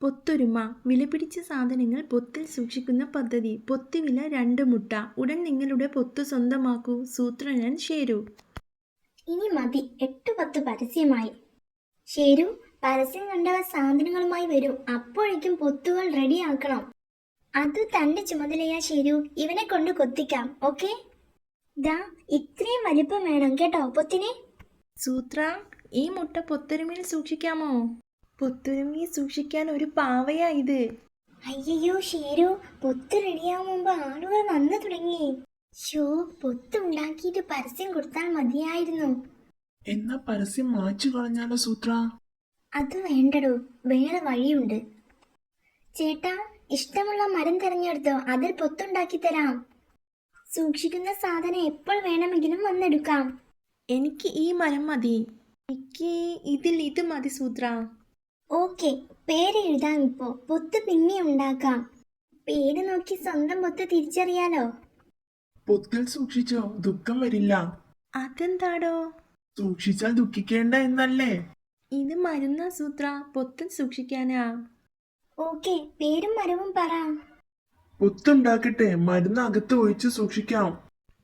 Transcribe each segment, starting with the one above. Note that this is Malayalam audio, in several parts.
പൊത്തൊരുമ. വിലപിടിച്ച സാധനങ്ങൾ പൊത്തിൽ സൂക്ഷിക്കുന്ന പദ്ധതി. പൊത്തുവില 2 മുട്ട. ഉടൻ നിങ്ങളുടെ പൊത്ത് സ്വന്തമാക്കൂ. സൂത്രനൻ ഷേരു. ഇനി മതി, 8-10 പരസ്യമായി. ഷേരു, പരസ്യം കണ്ടവർ സാധനങ്ങളുമായി വരും. അപ്പോഴേക്കും പൊത്തുകൾ റെഡിയാക്കണം. അത് തന്റെ ചുമതലയാ ഷേരു. ഇവനെ കൊണ്ട് കൊത്തിക്കാം. ഓക്കെ? ദാ ഇത്രയും വലിപ്പം വേണം കേട്ടോ പൊത്തിനെ. സൂത്ര, ഈ മുട്ട പൊത്തൊരുമയിൽ സൂക്ഷിക്കാമോ? പൊത്തൊരുമയിൽ സൂക്ഷിക്കാൻ ഒരു പാവയാ ഇത്. അയ്യോ ഷേരു, പൊത്ത് റെഡിയാവും മുമ്പ് ആളുകൾ വന്നു തുടങ്ങി. ഷോ, പൊത്ത് ഉണ്ടാക്കിയിട്ട് പരസ്യം കൊടുത്താൽ മതിയായിരുന്നു. എന്നാ പരസ്യം മാച്ചു കളഞ്ഞാലോ സൂത്ര? അത് വേണ്ടടോ, വേറെ വഴിയുണ്ട്. ചേട്ടാ, ഇഷ്ടമുള്ള മരം തിരഞ്ഞെടുത്തോ, അതിൽ പൊത്തുണ്ടാക്കി തരാം. സൂക്ഷിക്കുന്ന സാധനം എപ്പോൾ വേണമെങ്കിലും വന്നെടുക്കാം. എനിക്ക് ഈ മരം മതി. എനിക്ക് ഇത് മതി സൂത്ര. ഓക്കെ, പേര് എഴുതാം. ഇപ്പോ പൊത്ത് പിന്നെ ഉണ്ടാക്കാം. പേര് നോക്കി സ്വന്തം പൊത്ത് തിരിച്ചറിയാലോ. പൊത്തിൽ സൂക്ഷിച്ചോ, ദുഃഖം വരില്ല. അതെന്താടോ? സൂക്ഷിച്ചാൽ ദുഃഖിക്കേണ്ട എന്നല്ലേ? ഇത് മരുന്നാ സൂത്ര, പൊത്തിൽ സൂക്ഷിക്കാനാ. ഓക്കെ, പേരും മരവും പറ. പൊത്തുണ്ടാക്കട്ടെ, മരുന്ന് അകത്ത് ഒഴിച്ച് സൂക്ഷിക്കാം.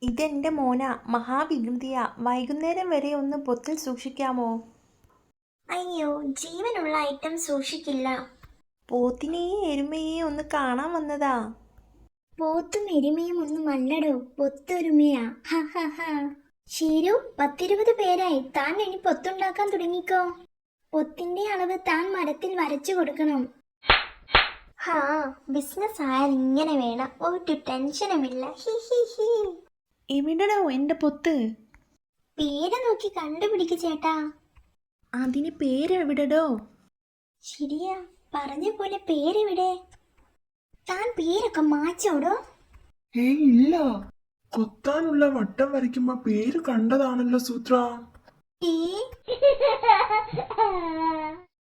ഇതെന്റെ മോന, മഹാവികൃതിയാ. വൈകുന്നേരം വരെ ഒന്ന് പൊത്തിൽ സൂക്ഷിക്കാമോ? അയ്യോ, ജീവനുള്ള ഐറ്റം സൂക്ഷിക്കില്ല. പോത്തിനെയും എരുമയെയും ഒന്ന് കാണാൻ വന്നതാ. പോത്തും എരുമയും ഒന്നും അല്ലടോ, പൊത്തൊരുമയാ. ഷീരു, 10-20 പേരായി. താൻ ഇനി പൊത്തുണ്ടാക്കാൻ തുടങ്ങിക്കോ. പൊത്തിന്റെ അളവ് താൻ മരത്തിൽ വരച്ചു കൊടുക്കണം. ബിസിനസ് ആയാൽ ഇങ്ങനെ വേണം. ഒരു ടെൻഷനുമില്ല. എവിടെടോ എന്റെ പൊത്ത്? പേര് നോക്കി കണ്ടുപിടിക്ക് ചേട്ടാ. അതിന് പേരെവിടെടോ? ശരിയാ, പറഞ്ഞ പോലെ പേരെവിടെ? താൻ പേരൊക്കെ മാച്ചോടോ? ഏയ് ഇല്ല, കൊത്താനുള്ള വട്ടം വരയ്ക്കുമ്പോ പേര് കണ്ടതാണല്ലോ സൂത്ര. ഏ